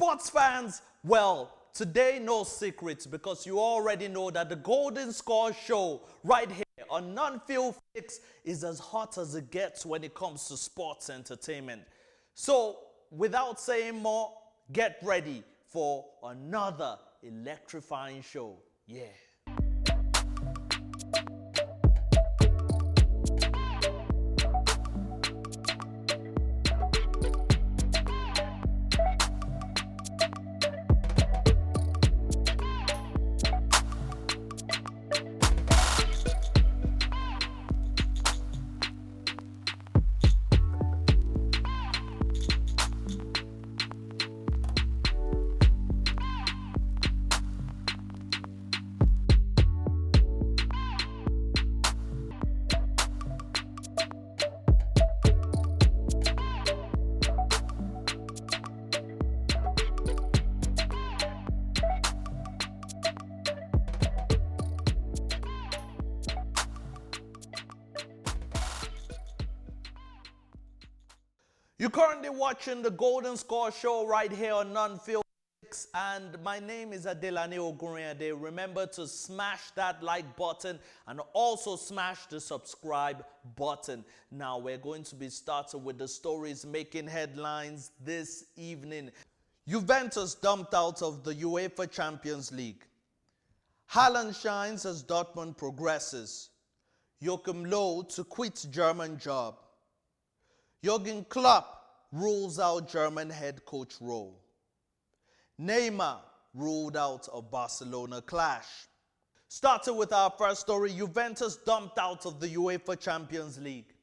Sports fans, well, today no secrets because you already know that the Golden Score show right here on Non-Field Fix is as hot as it gets when it comes to sports entertainment. So, without saying more, get ready for another electrifying show. Yeah. You're currently watching the Golden Score show right here on Non-Field Fix, and my name is Adelane Ogunriade. Remember to smash that like button and also smash the subscribe button. Now we're going to be starting with the stories making headlines this evening. Juventus dumped out of the UEFA Champions League. Haaland shines as Dortmund progresses. Joachim Low to quit German job. Jurgen Klopp rules out German head coach role. Neymar ruled out of Barcelona clash. Starting with our first story, Juventus dumped out of the UEFA Champions League.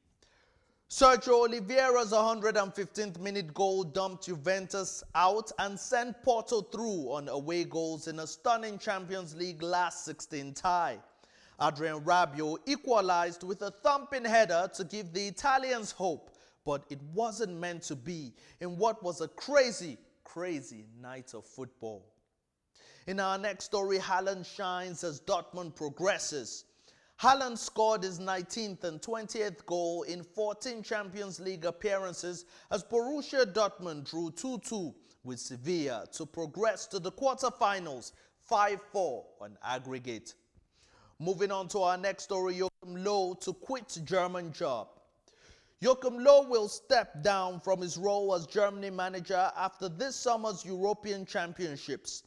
Sergio Oliveira's 115th minute goal dumped Juventus out and sent Porto through on away goals in a stunning Champions League last 16 tie. Adrien Rabiot equalized with a thumping header to give the Italians hope, but it wasn't meant to be in what was a crazy night of football. In our next story, Haaland shines as Dortmund progresses. Haaland scored his 19th and 20th goal in 14 Champions League appearances as Borussia Dortmund drew 2-2 with Sevilla to progress to the quarterfinals, 5-4 on aggregate. Moving on to our next story, Joachim Low to quit German job. Joachim Low will step down from his role as Germany manager after this summer's European Championships.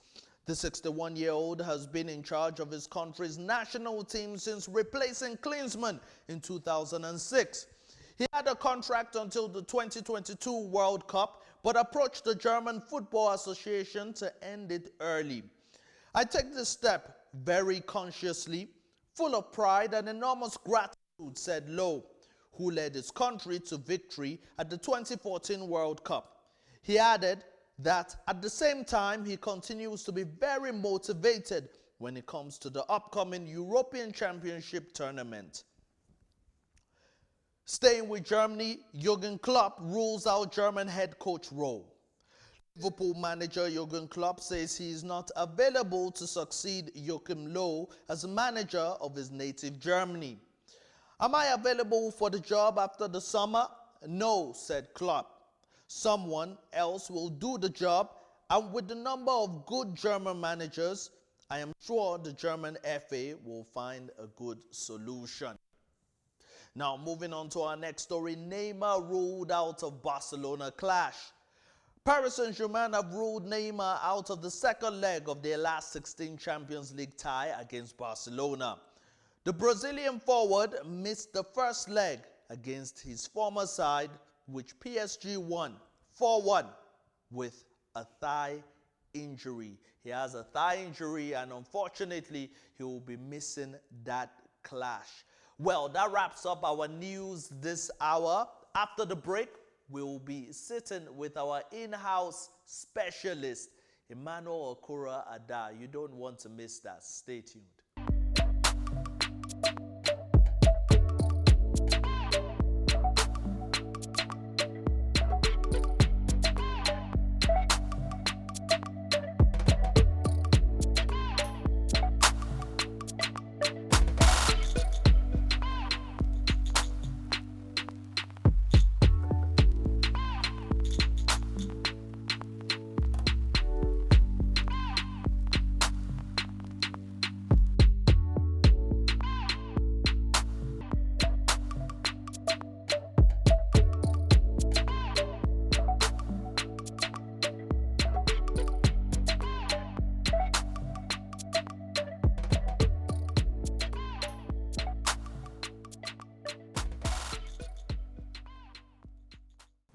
The 61-year-old has been in charge of his country's national team since replacing Klinsmann in 2006. He had a contract until the 2022 World Cup, but approached the German Football Association to end it early. "I take this step very consciously, full of pride and enormous gratitude," said Low, who led his country to victory at the 2014 World Cup. He added that at the same time, he continues to be very motivated when it comes to the upcoming European Championship tournament. Staying with Germany, Jurgen Klopp rules out German head coach role. Liverpool manager Jurgen Klopp says he is not available to succeed Joachim Low as manager of his native Germany. "Am I available for the job after the summer? No," said Klopp. "Someone else will do the job, and with the number of good German managers, I am sure the German FA will find a good solution." Now moving on to our next story, Neymar ruled out of Barcelona clash. Paris Saint-Germain have ruled Neymar out of the second leg of their last 16 Champions League tie against Barcelona. The Brazilian forward missed the first leg against his former side, which PSG won 4-1 with a thigh injury. He has a thigh injury and unfortunately he will be missing that clash. Well, that wraps up our news this hour. After the break, we will be sitting with our in-house specialist, Emmy Akura. You don't want to miss that. Stay tuned.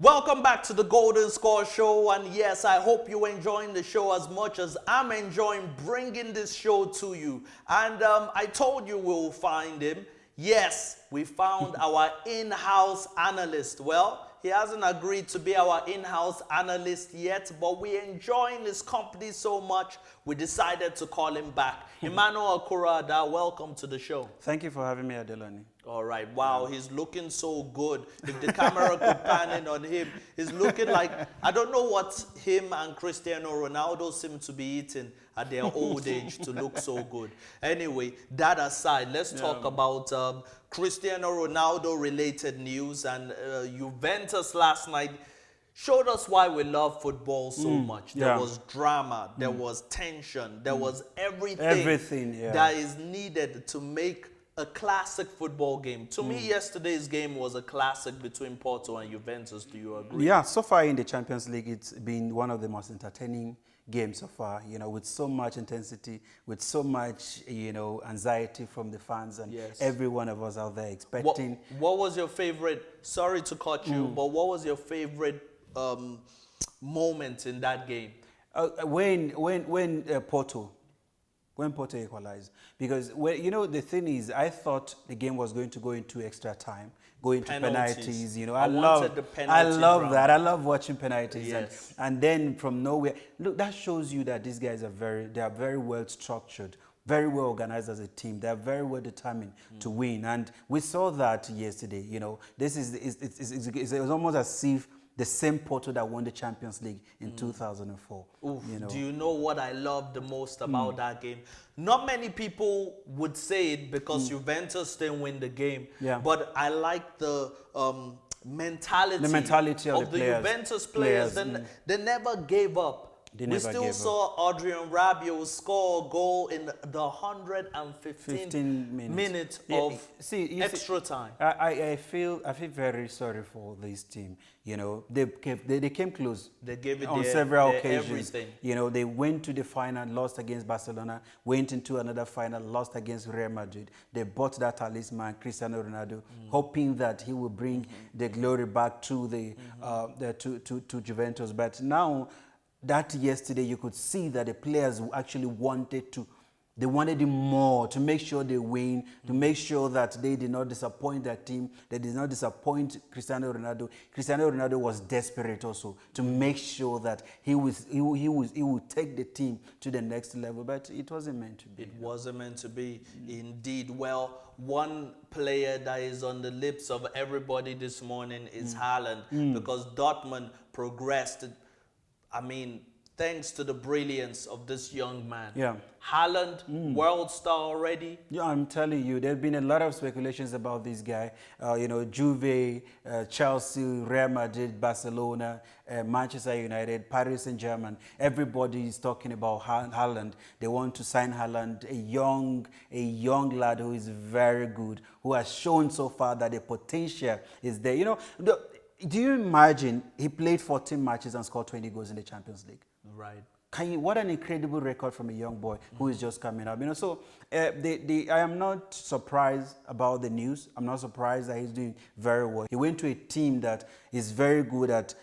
Welcome back to the Golden Score Show, and yes, I hope you're enjoying the show as much as I'm enjoying bringing this show to you. And I told you we'll find him. Yes, we found our in-house analyst. Well, he hasn't agreed to be our in-house analyst yet, but we're enjoying his company so much, we decided to call him back. Emmy Akura, welcome to the show. Thank you for having me, Adelani. All right, wow, he's looking so good. If the camera could pan in on him, he's looking like, I don't know what him and Cristiano Ronaldo seem to be eating at their old age to look so good. Anyway, that aside, let's talk about Cristiano Ronaldo related news. And Juventus last night showed us why we love football so much. There was drama, there was tension, there was everything that is needed to make a classic football game. To me, yesterday's game was a classic between Porto and Juventus. Do you agree? Yeah, so far in the Champions League, it's been one of the most entertaining games so far, you know, with so much intensity, with so much, you know, anxiety from the fans and every one of us out there expecting. What was your favorite, sorry to cut you, but what was your favorite moment in that game? When Porto equalized. Because, you know, the thing is, I thought the game was going to go into extra time, go into penalties. You know, I love that. I love watching penalties. Yes. And then from nowhere, look, that shows you that these guys are very well structured, very well organized as a team. They're very well determined to win. And we saw that yesterday. You know, this it's almost as if the same Porto that won the Champions League in 2004. Oof, you know. Do you know what I love the most about that game? Not many people would say it because Juventus didn't win the game. Yeah. But I like the mentality of the Juventus players. They never gave up. We still saw Adrian Rabiot score a goal in the 115th minute of extra time. I feel very sorry for this team. You know, they came close. They gave it on several occasions. Everything. You know, they went to the final, lost against Barcelona, went into another final, lost against Real Madrid. They bought that talisman, Cristiano Ronaldo, hoping that he will bring the glory back to to Juventus. But now, that yesterday you could see that the players actually wanted him more, to make sure they win, to make sure that they did not disappoint their team, they did not disappoint Cristiano Ronaldo. Cristiano Ronaldo was desperate also to make sure that he would take the team to the next level, but it wasn't meant to be. It wasn't meant to be, indeed. Well, one player that is on the lips of everybody this morning is Haaland, because Dortmund progressed. I mean, thanks to the brilliance of this young man. Yeah. Haaland, world star already. Yeah, I'm telling you, there have been a lot of speculations about this guy. You know, Juve, Chelsea, Real Madrid, Barcelona, Manchester United, Paris Saint-Germain. Everybody is talking about Haaland. They want to sign Haaland, a young lad who is very good, who has shown so far that the potential is there. You know, do you imagine he played 14 matches and scored 20 goals in the Champions League? Right. What an incredible record from a young boy who is just coming up. You know, so I am not surprised about the news. I'm not surprised that he's doing very well. He went to a team that is very good at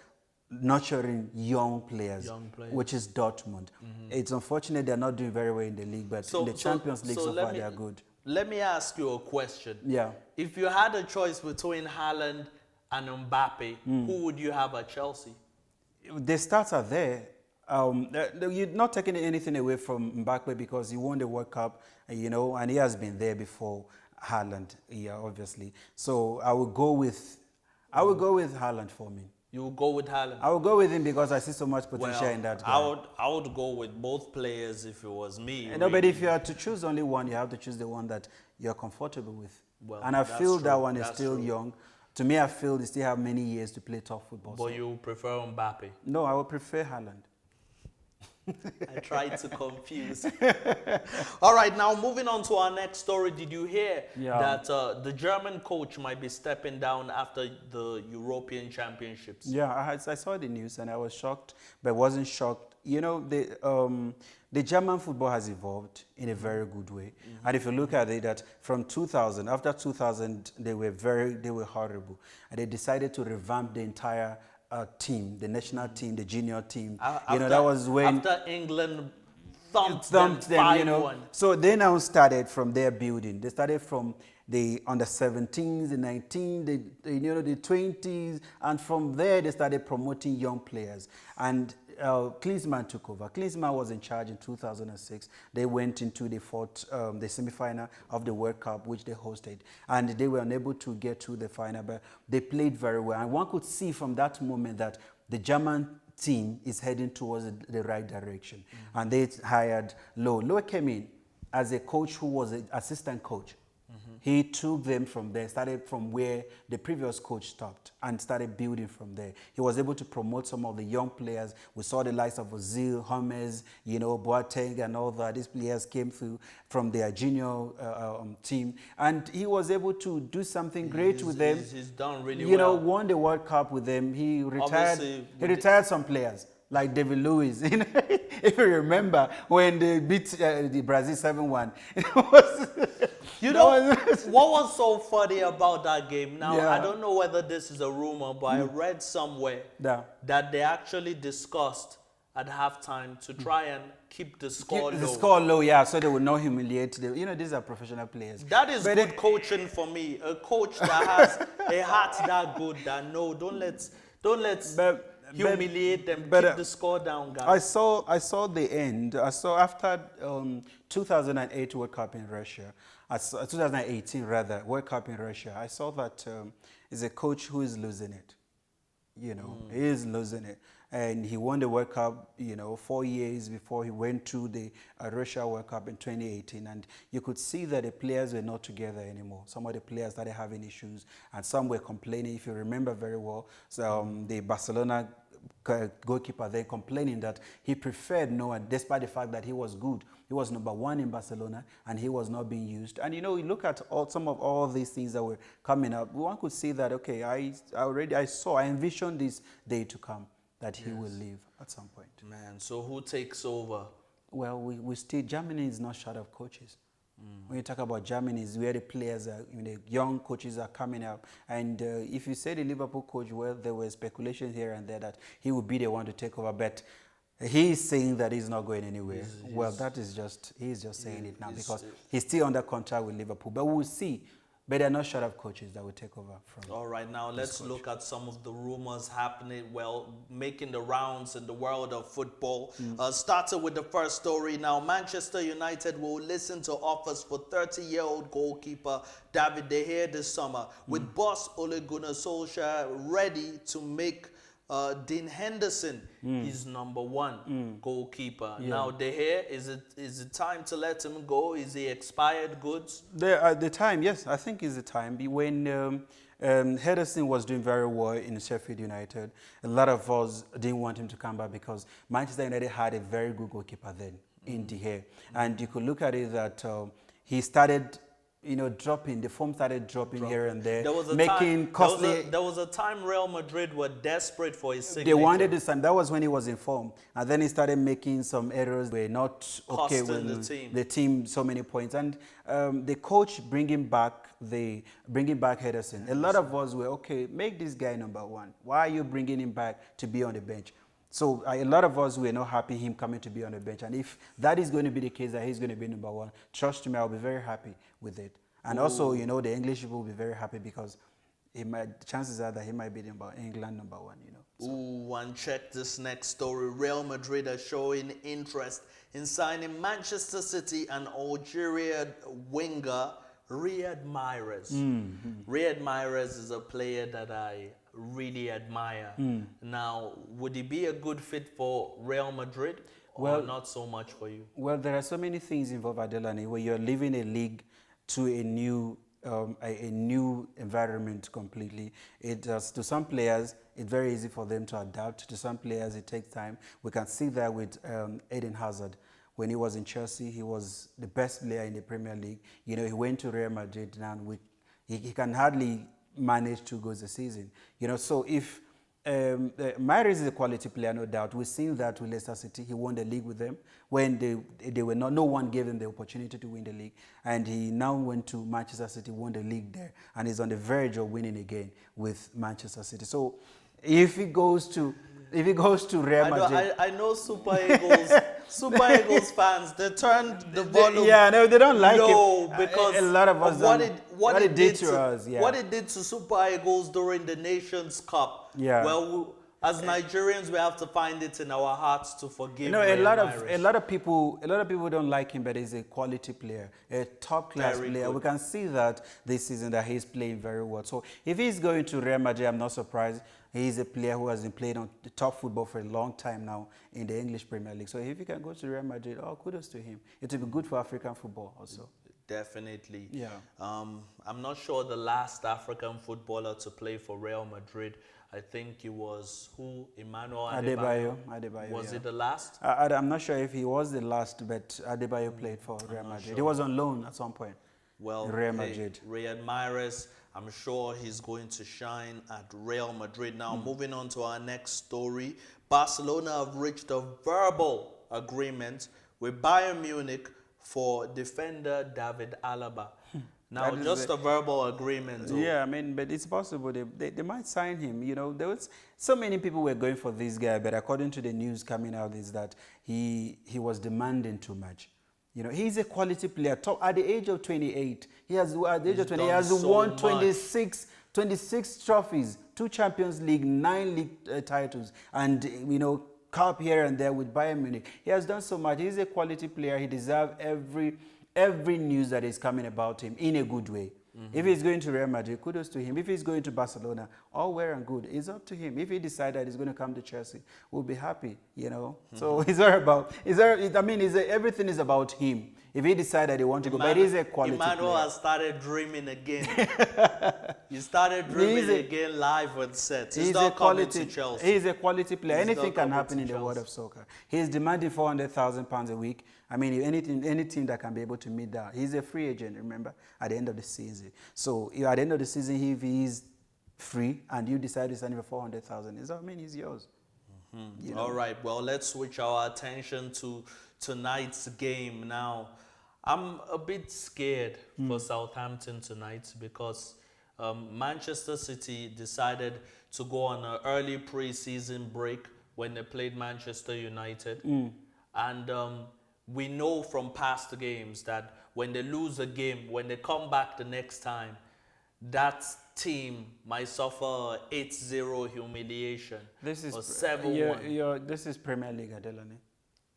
nurturing young players, which is Dortmund. It's unfortunate they're not doing very well in the league, but in the Champions League so far they are good. Let me ask you a question. Yeah. If you had a choice between Haaland and Mbappe, who would you have at Chelsea? The stats are there. You're not taking anything away from Mbappe because he won the World Cup, you know, and he has been there before Haaland, obviously. So I will go with Haaland for me. You will go with Haaland? I will go with him because I see so much potential in that guy. I would go with both players if it was me. No, but if you are to choose only one, you have to choose the one that you're comfortable with. Well, and I feel that one is still young. To me, I feel they still have many years to play top football. But you prefer Mbappe? No, I would prefer Haaland. I tried to confuse. All right, now moving on to our next story. Did you hear that the German coach might be stepping down after the European Championships? Yeah, I saw the news and I was shocked, but wasn't shocked. You know, the German football has evolved in a very good way. And if you look at it, that from 2000, after 2000, they were horrible. And they decided to revamp the entire team, the national team, the junior team. After, that was when after England thumped them 5-1. So they now started from their building. They started from the under 17s, the 19s, the 20s, and from there they started promoting young players. And Klinsmann took over. Klinsmann was in charge in 2006. They went into the semi-final of the World Cup, which they hosted, and they were unable to get to the final, but they played very well. And one could see from that moment that the German team is heading towards the right direction. And they hired Lowe. Lowe came in as a coach who was an assistant coach. He took them from there, started from where the previous coach stopped, and started building from there. He was able to promote some of the young players. We saw the likes of Ozil, James, Boateng and all that. These players came through from their junior team, and he was able to do something great with them. He's done really well. Won the World Cup with them. He retired. He retired some players like David Luiz. If you remember when they beat the Brazil 7-1, what was so funny about that game? Now, Yeah. I don't know whether this is a rumor, but I read somewhere that they actually discussed at halftime to try and keep the score low. The score low, yeah, so they would not humiliate them. These are professional players. That is good coaching for me. A coach that has a heart that good, that don't let's humiliate them. Keep the score down, guys. I saw the end. I saw after 2008 World Cup in Russia, 2018 rather, World Cup in Russia. I saw that is a coach who is losing it. He is losing it. And he won the World Cup, 4 years before he went to the Russia World Cup in 2018. And you could see that the players were not together anymore. Some of the players started having issues, and some were complaining. If you remember very well, the Barcelona goalkeeper then complaining that he preferred Noah, despite the fact that he was good. He was #1 in Barcelona, and he was not being used. And you look at some of all these things that were coming up. One could see that, okay, I envisioned this day to come, that he will leave at some point. Man, so who takes over? Well, we still, Germany is not short of coaches. When you talk about Germany, is where the players are, the young coaches are coming up. And if you say the Liverpool coach, well, there were speculations here and there that he would be the one to take over, but he's saying that he's not going anywhere. He's just saying it now because he's still under contract with Liverpool. But we'll see. But they're not short of coaches that will take over from. All right, now let's look at some of the rumors happening, making the rounds in the world of football. Started with the first story. Now, Manchester United will listen to offers for 30-year-old goalkeeper David De Gea this summer, with boss Ole Gunnar Solskjaer ready to make Dean Henderson his #1 goalkeeper. Yeah. Now, De Gea, is it time to let him go? Is he expired goods? The time, yes, I think is the time. When Henderson was doing very well in Sheffield United, a lot of us didn't want him to come back because Manchester United had a very good goalkeeper then in De Gea. And you could look at it that he started dropping. The form started dropping here and there, making costly. There was a time Real Madrid were desperate for his signature. They wanted this, and that was when he was in form. And then he started making some errors. Were not okay with the team so many points. And the coach bringing back Henderson. A lot of us were okay. Make this guy #1. Why are you bringing him back to be on the bench? So a lot of us were not happy him coming to be on the bench. And if that is going to be the case, that he's going to be #1, trust me, I'll be very happy with it. And also, the English people will be very happy because chances are that he might be England #1, So. Ooh, and check this next story. Real Madrid are showing interest in signing Manchester City and Algeria winger Riyad Mahrez. Riyad Mahrez is a player that I really admire. Now, would he be a good fit for Real Madrid or not so much for you? Well, there are so many things involved, Adelani, where you're leaving a league to a new environment completely. To some players, it's very easy for them to adapt. To some players, it takes time. We can see that with Eden Hazard. When he was in Chelsea, he was the best player in the Premier League. He went to Real Madrid now. He can hardly manage 2 goals a season. So if Mahrez is a quality player, no doubt. We've seen that with Leicester City. He won the league with them when they were not. No one gave him the opportunity to win the league, and he now went to Manchester City, won the league there, and is on the verge of winning again with Manchester City. So If he goes to Real Madrid, I know Super Eagles fans, they turned the volume yeah, no, they don't like low him. because A lot of us what don't. what it did to us, yeah. what it did to Super Eagles during the Nations Cup. Yeah. Well, as Nigerians, we have to find it in our hearts to forgive. You know, Ray a lot of people don't like him, but he's a quality player, a top class Very player. good. We can see that this season that he's playing very well. So if he's going to Real Madrid, I'm not surprised. He's a player who has been playing on the top football for a long time now in the English Premier League. So if he can go to Real Madrid, oh, kudos to him. It will be good for African football also. Definitely. Yeah. I'm not sure the last African footballer to play for Real Madrid. I think it was Emmanuel Adebayo. Was yeah. it the last? I'm not sure if he was the last, but Adebayo played for Real Madrid. sure. He was on loan at some point. Well, Real Madrid. Riyad Mahrez, I'm sure he's going to shine at Real Madrid. Now, moving on to our next story. Barcelona have reached a verbal agreement with Bayern Munich for defender David Alaba. Now, just a verbal agreement. Yeah, I mean, but it's possible they might sign him. You know, there was so many people were going for this guy, but according to the news coming out is that he was demanding too much. You know, he's a quality player. At the age of 28, he has won 26 trophies, 2 Champions League, 9 league titles, and you know, cup here and there with Bayern Munich. He has done so much. He's a quality player. He deserves every news that is coming about him in a good way. If he's going to Real Madrid, kudos to him. If he's going to Barcelona, all well and good. It's up to him. If he decides that he's going to come to Chelsea, we'll be happy, you know. So it's all about, everything is about him. If he decides that he wants to go, but he's a quality Emmanuel player. has started dreaming again. You started dreaming again live with sets. He's not coming to Chelsea. He's a quality player. Anything can happen in the world of soccer. He's demanding £400,000 a week. I mean, any team that can be able to meet that. He's a free agent, remember, at the end of the season. So at the end of the season, if he's free and you decide to sign him for $400,000, he's yours. You know? All right, well, let's switch our attention to tonight's game now. I'm a bit scared for Southampton tonight because Manchester City decided to go on an early pre-season break when they played Manchester United. And we know from past games that when they lose a game, when they come back the next time, that team might suffer 8-0 humiliation or 7-1. This is Premier League, Adelane.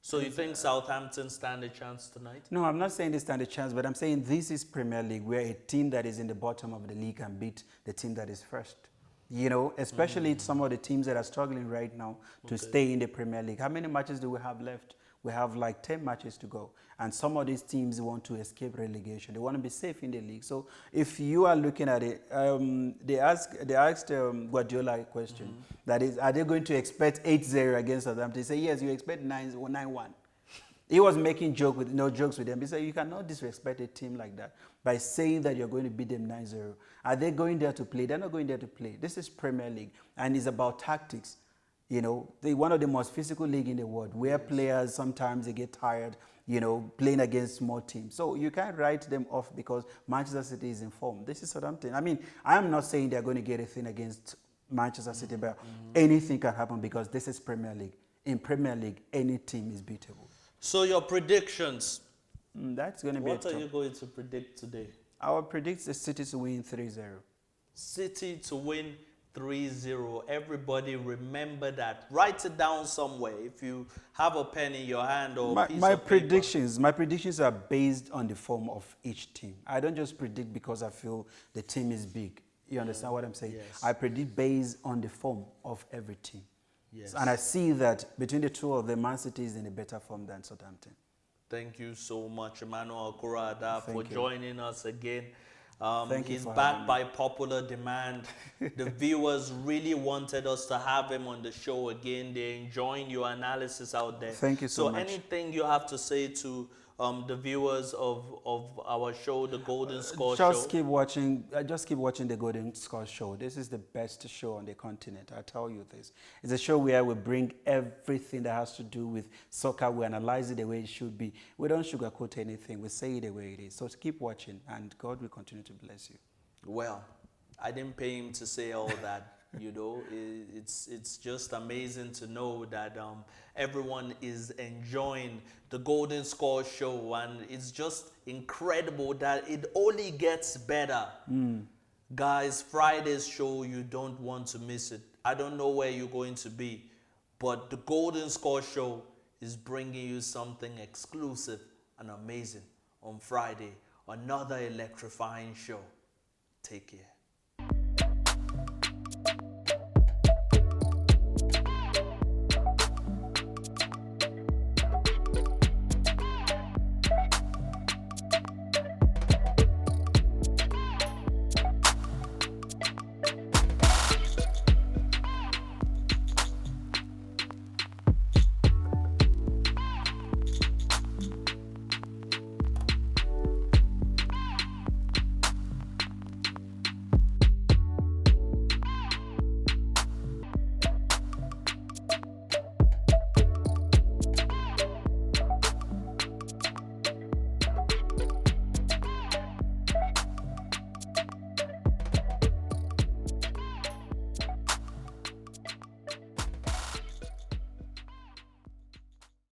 So you think Southampton stand a chance tonight? No, I'm not saying they stand a chance, but I'm saying this is Premier League, where a team that is in the bottom of the league can beat the team that is first. You know, especially some of the teams that are struggling right now to stay in the Premier League. How many matches do we have left? We have like 10 matches to go. And some of these teams want to escape relegation. They want to be safe in the league. So if you are looking at it, they asked Guardiola a question. That is, are they going to expect 8-0 against Southampton? He said, yes, you expect 9-1. He was making jokes with them. He said, you cannot disrespect a team like that by saying that you're going to beat them 9-0. Are they going there to play? They're not going there to play. This is Premier League, and it's about tactics. You know, they're one of the most physical league in the world, where players sometimes they get tired, you know, playing against small teams. So you can't write them off because Manchester City is in form. This is Southampton. I mean, I'm not saying they're going to get a thing against Manchester City, but anything can happen because this is Premier League. In Premier League, any team is beatable. So your predictions? That's going to be What are you going to predict today? I will predict the City to win 3-0. City to win 3-0. Everybody remember that. Write it down somewhere. If you have a pen in your hand or piece of paper. My predictions are based on the form of each team. I don't just predict because I feel the team is big. You understand what I'm saying? Yes. I predict based on the form of every team. Yes. And I see that between the two of them, Man City is in a better form than Southampton. Thank you so much, Emmanuel Akura, for joining us again. He's back by popular demand. The viewers really wanted us to have him on the show again. They're enjoying your analysis out there. Thank you so much. So anything you have to say to the viewers of our show, The Golden Score Show? Just keep watching the Golden Score Show. This is the best show on the continent. I tell you this. It's a show where we bring everything that has to do with soccer. We analyze it the way it should be. We don't sugarcoat anything. We say it the way it is. So keep watching, and God will continue to bless you. Well, I didn't pay him to say all that. You know, it's just amazing to know that everyone is enjoying the Golden Score show, and it's just incredible that it only gets better. Guys, Friday's show, you don't want to miss it. I don't know where you're going to be, but the Golden Score show is bringing you something exclusive and amazing on Friday. Another electrifying show. Take care.